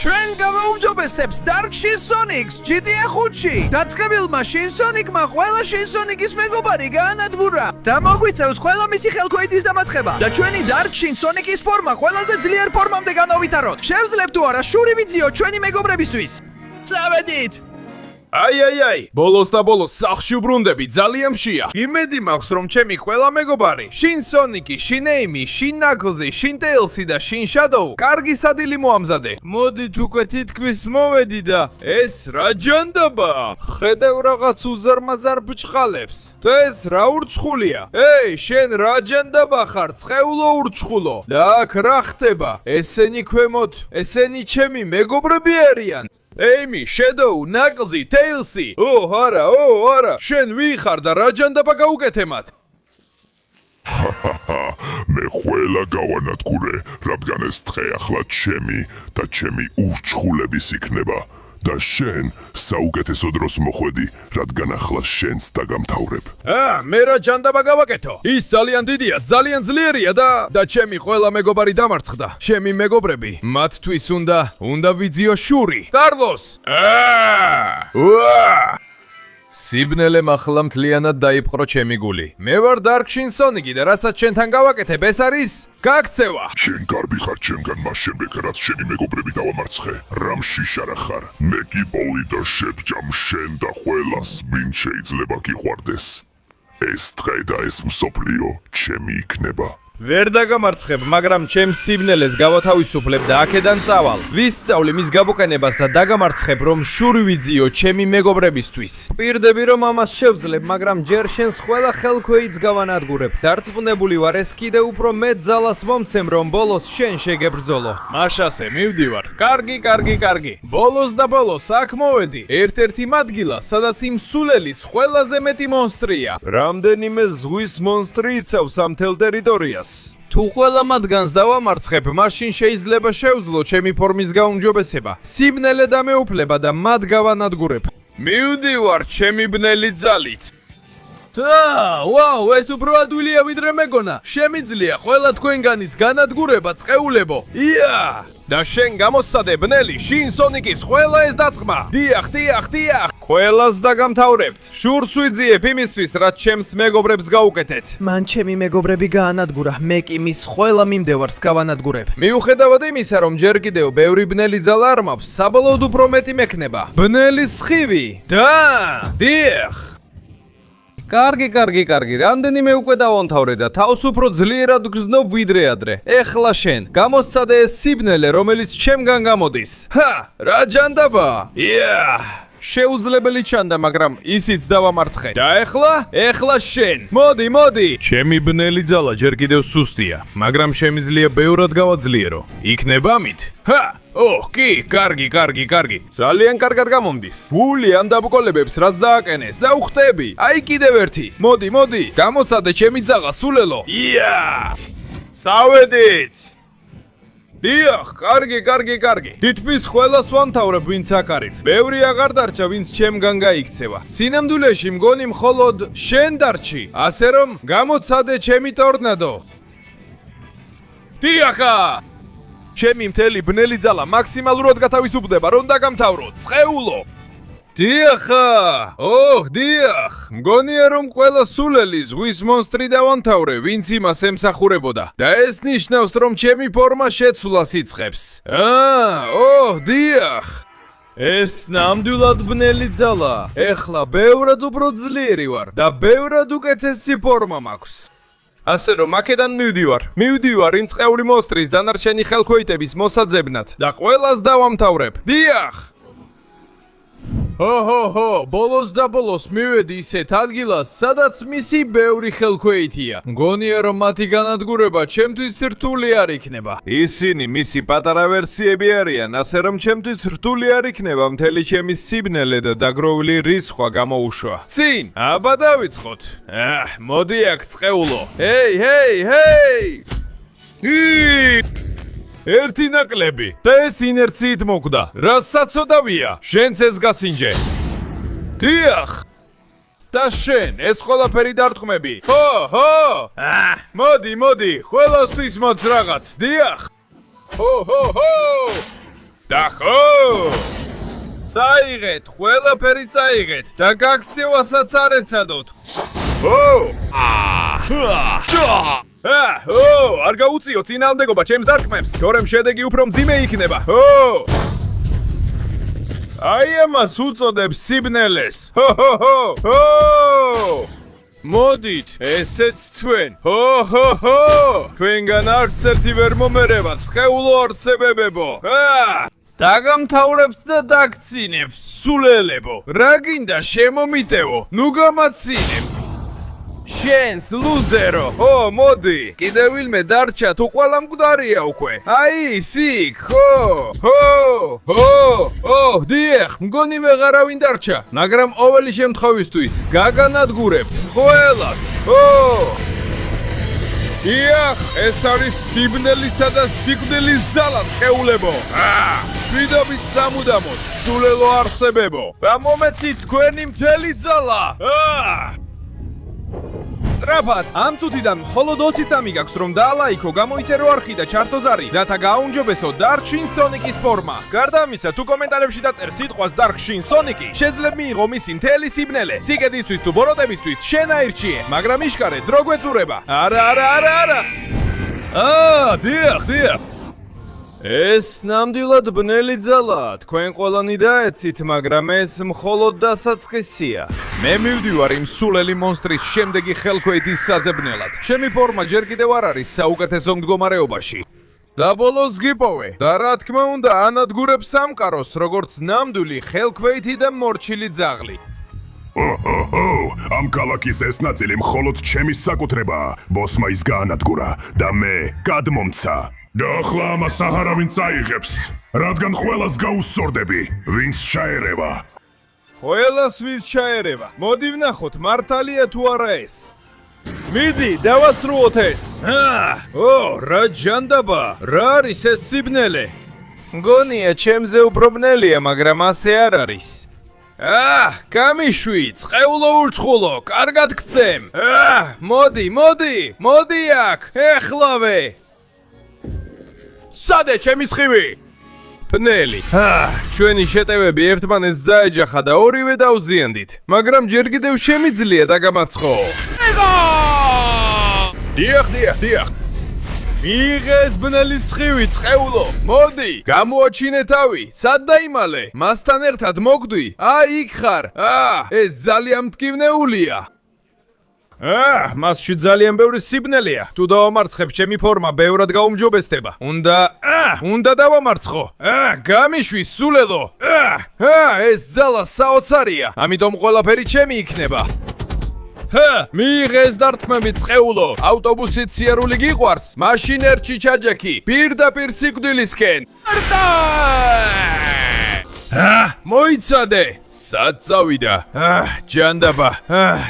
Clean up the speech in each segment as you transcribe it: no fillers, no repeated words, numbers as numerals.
ჩვენ გავაუმჯობესებს Dark Shin Sonics GTA 5-ში. დაწყებილმა Shin Sonic-მა ყველა Shin Sonic-ის მეგობარი გაანადგურა. და მოგვიწევს ყველა მისი ხელქვეითის დამატება. და ჩვენი Dark Shin Sonic-ის ფორმა ყველაზე ძლიერ ფორმამდე განავითაროთ. შევძლებთ თუ არა შური ვიძიო ჩვენი მეგობრებისთვის. წავედით! აი, ბოლოს და ბოლოს სახლში უბრუნდები, ძალიან მშია. იმედი მაქვს, რომ ჩემი ყველა მეგობარი, Shin Sonic, Shin Amy, Shin Knuckles, Shin Tails და Shin Shadow კარგი სადილი მოამზადე. მოდით უკვე თითქმის მოვედი და ეს რა ჯანდაბა? ხედავ რაღაც უზარმაზარ ბჭყალებს. და ეს რა ურჩხულია? ეი, შენ რა ჯანდაბა ხარ, წყეულო ურჩხულო? და აქ რა ხდება? ესენი ქვემოთ, ესენი ჩემი მეგობრები არიან. Amy, Shadow, Knuckles, Tails. არა, შენ ვიხარ და რა ჯანდაბა გაუკეთემათ? მე ყველა გავანადგურე, რადგან ეს დღე ახლა ჩემი და ჩემი ურჩხულების იქნება. და შენ საუკეთესო დროს მოხვედი, რადგან ახლა შენს დაგამთავრებ. მე რა ჯანდაბა გავაკეთო? ის ძალიან დიდია, ძალიან ძლიერია და ჩემი ყველა მეგობარი დამარცხდა. ჩემი მეგობრები, მათთვის უნდა ვიძიო შური. კარლოს! სიბნელემ ახლა მთლიანად დაიპყრო ჩემი გული. მე ვარ Dark Shin Sonic და რასაც შენთან გავაკეთებ, ეს არის გაქცევა. შენ გარბი ხარ ჩემგან მას შემდეგ, რაც შენი მეგობრები დავამარცხე. რამში შარა ხარ? მე კი პოლი და შებჯამ შენ და ყველას, ვინ შეიძლება გიყვარდეს. ეს დღე და ეს მსოფლიო ჩემი იქნება. ვერ დაგამარცხებ, მაგრამ ჩემს სიბნელეს გავათავისუფლებ და აქედან წავალ. ვისწავლი მის გაბოყენებას და დაგამარცხებ, რომ შური ვიძიო ჩემი მეგობრებისთვის. პირდები რომ ამას შევძლებ, მაგრამ ჯერ შენს ყველა ხელქვეითს გავანადგურებ. დარწმუნებული ვარ, ეს კიდევ უფრო მეტ ძალას მომცემ, რომ ბოლოს შენ შეგებრძოლო. მაშასე, მივდივარ. კარგი. ბოლოს და ბოლოს აქ მოვედი. ერთ-ერთი მადგილა, სადაც იმ სულელის ყველაზე მეტი მონსტრია. რამდენიმე ზღვის მონსტრი იცავს ამ მთელ ტერიტორიას. თუ ყველა მათგანს დავამარცხებ, მაშინ შეიძლება შევძლო ჩემი ფორმის გაუმჯობესება. სიბნელე დამეუფლება და მათ გავანადგურებ. მივდივარ ჩემი ბნელი ძალით. ვაუ, ეს უფრო ადვილია ვიდრე მეგონა. შემიძლია ყველა თქვენგანის განადგურება წყეულებო. და შენ გამოსცადე ბნელი Shin Sonic-ის ყველა ეს დათყმა. დიახ. ყველას დაგამთავრებთ. შურს ვიძიებ იმისთვის, რაც ჩემს მეგობრებს გაუკეთეთ. მან ჩემი მეგობრები გაანადგურა, მე კი მის ყველა მიმდევარს გავანადგურებ. მიუხედავად იმისა, რომ ჯერ კიდევ ბევრი ბნელი ძალა არ მაქვს, საბოლოოდ უფრო მეტი მექნება. ბნელის სხივი. დიახ. კარგი. რამდენიმე უკვე დავამთავრე და თავს უფრო ძლიერად გრძნობ ვიდრე ადრე. ეხლა შენ, გამოსცადე ეს სიბნელე, რომელიც ჩემგან გამოდის. რა ჯანდაბა? შეუძლებელი ჩანდა, მაგრამ ისიც დავამარცხე. და ეხლა შენ. მოდი. ჩემი ბნელი ძალა ჯერ კიდევ სუსტია, მაგრამ შემიძლია ბევრად გავაძლიერო. იქნება ამით? კი, კარგი. ძალიან კარგად გამომდის. გული ამ დაბრკოლებებს რაც დააკენეს და უხტები. აი კიდევ ერთი. მოდი. გამოცადე ჩემი ძაღა სულელო. სავედით. დიახ, კარგი. თითქმის ყველას ვამთავრებ, ვინც აქ არის. ბევრი აღარ დარჩა, ვინც ჩემგან გაიქცევა. სინამდვილეში მგონი მხოლოდ შენ დარჩი, ასე რომ გამოცადე ჩემი ტორნადო. დიახა! ჩემი მთელი ბნელი ძალა მაქსიმალურად გათავისუფლდება, რომ დაგამთავრო. წყეულო! დიახ! მგონია, რომ ყველა სულელი ზღვის მონსტრი დავამთავრე, ვინც იმას ემსახურებოდა. და ეს ნიშნავს, რომ ჩემი ფორმა შეცვლას იწყებს. დიახ! ეს ნამდვილად ბნელი ძალა. ეხლა ბევრად უფრო ძლიერი ვარ და ბევრად უკეთესი ფორმა მაქვს. ასე რომ აქედან მივდივარ იმ წყეული მონსტრის დანარჩენი ხელქვეითების მოსაძებნად და ყველას დავამთავრებ. დიახ! ბოლოს და ბოლოს მივედი ისეთ ადგილას, სადაც მისი ბევრი ხელქვეითია. მგონია, რომ მათი განადგურება ჩემთვის რთული არ იქნება. ისინი მისი პატარა ვერსიები არიან, ასე რომ ჩემთვის რთული არ იქნება მთელი ჩემი სიბნელე და დაგროვილი რისხვა გამოუშვა. წინ, აბა დავიწყოთ. მოდი აქ წყეულო. ჰეი! ერთი ნაკლები და ეს ინერციით მოკვდა. რა საცოდავია? შენც ეს გასინჯე. დიახ. და შენ, ეს ყველაფერი დარტყმები. მოდი, ყველასთვის მოც რაღაც. დიახ. და ხო საიღეთ, ყველაფერი წაიღეთ და გაქცევასაც არ ეცადოთ. არ გაუწიო წინააღმდეგობა ჩემს დარტყმებს, თორემ შედეგი უფრო მძიმე იქნება. აი ამას უწოდებს სიბნელეს. მოდით, ესეც თქვენ. თქვენგან არც ერთი ვერ მომერებათ, სხეულო არსებებებო. დაგამთავრებს და დაგცინებს, სულელებო. რა გინდა შემომიტევო? ნუ გამაცინებ. შენს ლუზერო. მოდი. კიდევ ვინმე დარჩა, თუ ყველა მკვდარია უკვე. აი, ისიქ. დიახ, მგონი ვეღარავინ დარჩა, მაგრამ ყოველი შემთხვევისთვის გაგანადგურებ ყველას. დიახ, ეს არის სიბნელისა და სიკვდილის ძალა, სხეულებო. შვიდობით სამუდამოდ, სულელო არსებებო. და მომეცით თქვენი მთელი ძალა. სწრაფად, ამ წუთიდან მხოლოდ 20 წამი გაქვს, რომ დაალაიქო, გამოიწერო არხი და ჩართო ზარი, რათა გააუნჯობესო Dark Shin Sonic-ის ფორმა. გარდა ამისა, თუ კომენტარებში დაწერს სიტყვას Dark Shin Sonic-ი, შეძლებ მიიღო მისი მთელი სიბნელე. სიკეთისთვის თუ ბოროტებისთვის შენ აირჩიე, მაგრამ იშკარე, დრო გვეწურება. არა. დიახ. ეს ნამდვილად ბნელი ძალაა, თქვენ ყველანი დაეცით, მაგრამ ეს მხოლოდ დასაწყისია. მე მივდივარ იმ სულელი მონსტრის შემდეგი ხელქვეითის საძებნელად. ჩემი ფორმა ჯერ კიდევ არ არის საუკეთესო მდგომარეობაში. და ბოლოს გიპოვე. და რა თქმა უნდა, ანადგურებ სამყაროს, როგორც ნამდვილი ხელქვეითი და მორჩილი ძაღლი. ამ ქალაქის ეს ნაწილი მხოლოდ ჩემი საკუთრებაა. ბოსმა ის გაანადგურა და მე გადმომცა. და ახლა ამას არავინ წაიღებს, რადგან ყველას გაუსწორდები, ვინც ჩაერევა. ყველას ვინც ჩაერევა. მოდი ვნახოთ, მართალია თუ არა ეს. მიდი, დავასრულოთ ეს. რა ჯანდაბა, რა არის ეს სიბნელე? მგონია, ჩემზე უფრო ბნელია, მაგრამ ასე არ არის. გამიშვი, წყეულო ურჩხულო, კარგად გცემ. მოდი აქ, ეხლავე. სადე ჩემი სხივი? ბნელი. ჩვენი შეტევები ერთმანეთს დაეჯახა და ორივე დავზიანდით, მაგრამ ჯერ კიდევ შემიძლია დაგამარცხო. დიახ. მიიღეს ბნელის სხივი, წყეულო. მოდი, გამოაჩინე თავი. სად დაიმალე? მასთან ერთად მოგვდი? იქ ხარ. ეს ძალიან მტკივნეულია. მასში ძალიან ბევრი სიბნელეა. თუ დავამარცხებ, ჩემი ფორმა ბევრად გაუმჯობესდება. უნდა დავამარცხო. გამიშვი, სულელო. ეს ძალა საოცარია. ამიტომ ყველაფერი ჩემი იქნება. მიიღეს დარტყმები, წყეულო. ავტობუსით სიარული გიყვარს? მაშინ ერთში ჩაჯექი, პირდაპირ სიკვდილისკენ. მოიცადე. სად წავიდა? ჯანდაბა.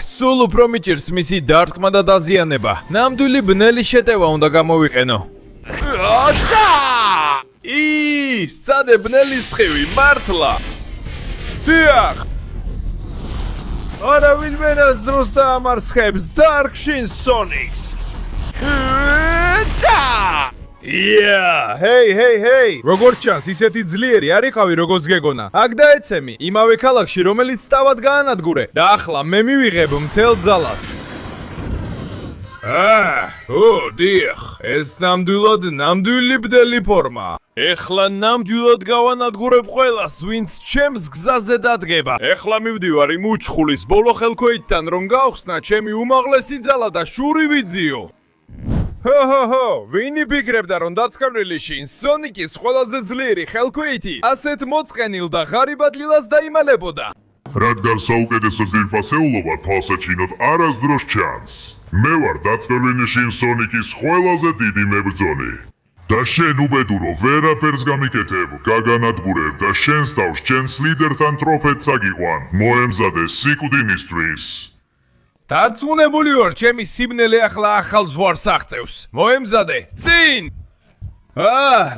სულ უფრო მიჭირს მისი დარტყმა და დაზიანება. ნამდვილი ბნელი შეტევა უნდა გამოვიყენო. სადე ბნელის სხივი, მართლა. დიახ. არავინ მენას დროს დაამარცხებს Dark Shin Sonics. ჰეი, როგორც ჩანს, ისეთი ძლიერი არ იყავი, როგორც გეგონა. აქ დაეცემი, იმავე ქალაქში, რომელიც თავად გაანადგურე. და ახლა მე მივიღებ მთელ ძალას. დიახ, ეს ნამდვილი ბდელი ფორმა. ეხლა ნამდვილად გავანადგურებ ყველას, ვინც ჩემს გზაზე დადგება. ეხლა მივდივარ იმ უჩხულის ბოლო ხელქვეითთან, რომ გავხსნა ჩემი უმაღლესი ძალა და შური ვიძიო. ვინი ფიქრებდა, რომ დაცკამრილი Shin Sonic-ის ყველაზე ძლიერი ხელქვეითი ასეთ მოწყენილ და ღარიბად ლილას დაიმალებოდა? რადგან საუკეთესო ძირფასეულობა თვალსაჩინოდ არასდროს ჩანს. მე ვარ დაცკამრილი Shin Sonic-ის ყველაზე დიდი მებრძოლი. და შენ უბედურო, ვერაფერს გამიკეთებ, გაგანადგურებ და შენს თავს ჩემს ლიდერთან ტროფეთს აგიყვან. მოემზადე სიკვდინისთვის. დაწუნებული ვარ, ჩემი სიბნელე ახლა ახალ ზვარს აღწევს. მოემზადე, წინ!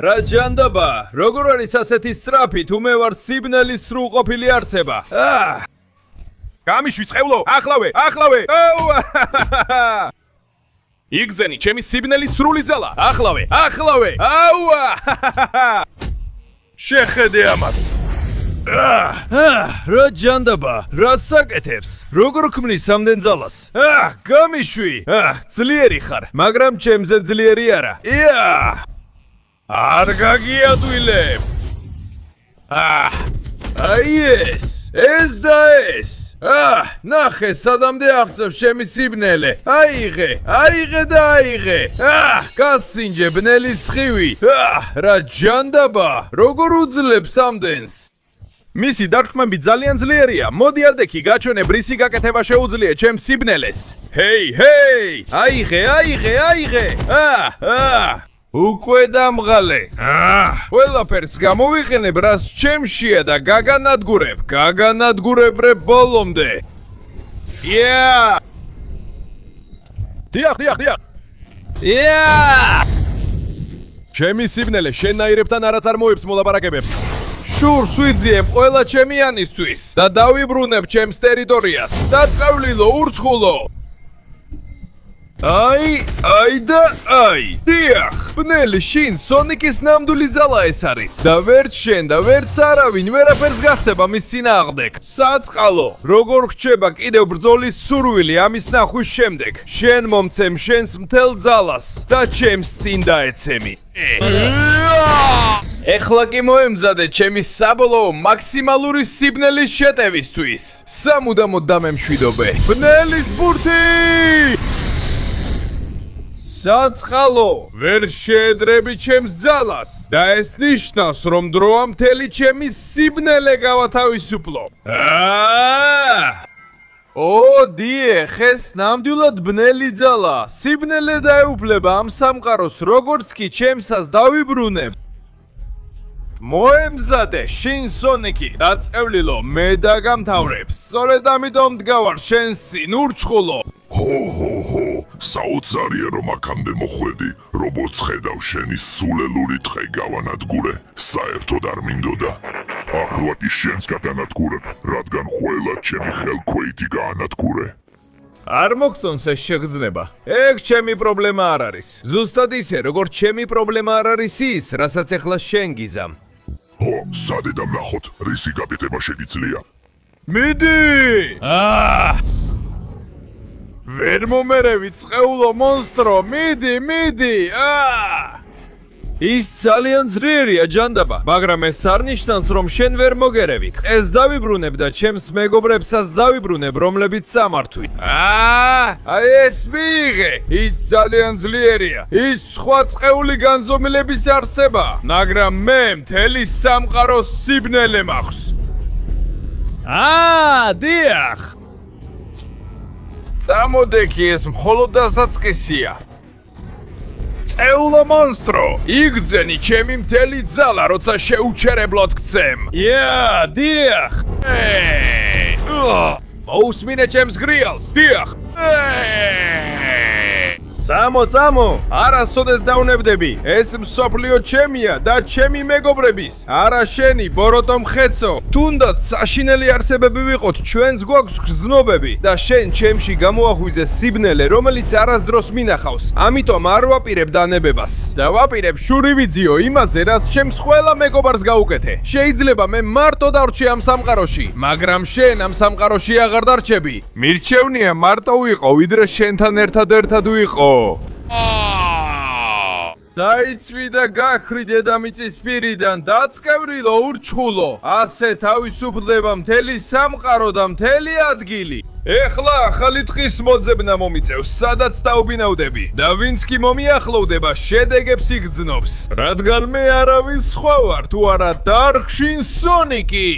რა ჯანდაბა, როგორ არის ასეთი სწრაფი, თუ მე ვარ სიბნელის სრულყოფილი არსება? გამიშვი, წყეულო, ახლავე! იგზენი, ჩემი სიბნელის სრული ძალა, ახლავე! შეხედე ამას. რა ჯანდაბა, რა საკეთებს? როგორ ქმნის ამდენ ძალას? გამიშვი. ძლიერი ხარ, მაგრამ ჩემზე ძლიერი არა. არ გაგიადვილებ. აი ეს და ეს. ნახე, სადამდე აღწევს ჩემი სიბნელე. აიღე და აიღე. გასინჯე ბნელის სხივი. რა ჯანდაბა, როგორ უძლებს ამდენს? მისი დარტყმები ძალიან ძლიერია. მოდი ადექი გაჩვენებ რისი გაკეთება შეუძლია ჩემს სიბნელეს. ჰეი! აიღე! უკვე დამღალე. ყველაფერს გამოვიყენებ, რაც ჩემშია და გაგანადგურებ რე ბოლომდე. დიახ. ჩემი სიბნელე შენაირებთან არა წარმოებს მოლაპარაკებებს. შურს ვიძიებ ყველა ჩემიანისთვის და დავიბრუნებ ჩემს ტერიტორიას. დაწყევლილო, ურჩხულო. აი. დიახ, ბნელი შინ სონიკის ნამდვილი ძალა ეს არის. და ვერც შენ და ვერც არავინ ვერაფერს გახდება მის წინააღმდეგ. საწყალო, როგორ რჩება კიდევ ბრძოლის სურვილი ამის ნახვის შემდეგ. შენ მომცემ შენს მთელ ძალას და ჩემს წინ დაეცემი. ეხლა კი მოემზადე ჩემი საბოლოო მაქსიმალური სიბნელის შეტევისთვის. სამუდამოდ დამემშვიდობე. ბნელის ბურთი! საწყალო, ვერ შეედრები ჩემს ძალას და ეს ნიშნავს, რომ დროა მთელი ჩემი სიბნელე გავათავისუფლო. დიახ, ეს ნამდვილად ბნელი ძალა. სიბნელე დაეუფლება ამ სამყაროს, როგორც კი ჩემსას დავიბრუნებ. მოემზადე შინ სონიკი, დაწევლილო, მე დაგამთავრებ. სწორედ ამიტომ მდგავარ შენს წინ, ურჩხულო. საოცარია რომ აქამდე მოხვედი, როგორც ხედავ შენი სულელური დღე გავანადგურე, საერთოდ არ მინდოდა. ახლა კი შენს გადანადგურებ, რადგან ყველა ჩემი ხელქვეითი გაანადგურე. არ მოგწონს ეს შეგრძნება. ეგ ჩემი პრობლემა არ არის. ზუსტად ისე, როგორც ჩემი პრობლემა არ არის ის, რასაც ეხლა შენ გიზამ. სადე დამნახოთ, რისი გაკეთება შეგიძლია? მიდი! ვერ მომერევი წყეულო მონსტრო, მიდი! ის ძალიან ძლიერია ჯანდაბა, მაგრამ ეს არ ნიშნავს, რომ შენ ვერ მოგერევი. ეს დავიბრუნებ და ჩემს მეგობრებსაც დავიბრუნებ, რომლებიც წამართვით. აი ეს მიიღე, ის ძალიან ძლიერია. ის სხვა წყეული განზომილების არსება, მაგრამ მე მთელი სამყაროს სიბნელე მაქვს. დიახ. წამოდექი, ეს მხოლოდ დასაწყისია. წეულო მონსტრო, იგძენი ჩემი მთელი ძალა, როცა შეუჩერებლად გცემ. დიახ. მოусმინე ჩემს გრიალს, დიახ. წამო, არასოდეს დავნებდები. ეს მსოფლიო ჩემია და ჩემი მეგობრების. არა შენი, ბოროტო მხეცო. თუნდაც საშინელი არსებები ვიყოთ, ჩვენს გვაქვს გრძნობები და შენ ჩემში გამოაღვიძე სიბნელე, რომელიც არასდროს მინახავს. ამიტომ არ ვაპირებ დანებებას. და ვაპირებ შურივიძიო იმაზე, რაც ჩემს ყველა მეგობარს გაუკეთე. შეიძლება მე მარტო დარჩე ამ სამყაროში, მაგრამ შენ ამ სამყაროში აღარ დარჩები. მირჩევნია მარტო ვიყო, ვიდრე შენთან ერთად ვიყო. დაიცვი და გახრი დედამიწის პირიდან, დაწკევრილო, ურჩხულო. ასე თავისუფლდება მთელი სამყარო და მთელი ადგილი. ეხლა ახალი ტყის მოძებნა მომიწევს, სადაც დაუბინავდები და ვინც კი მომიახლოვდება, შედეგებს იგრძნობს. რადგან მე არავის სხვა ვარ, თუ არა დარკ შინ სონიკი.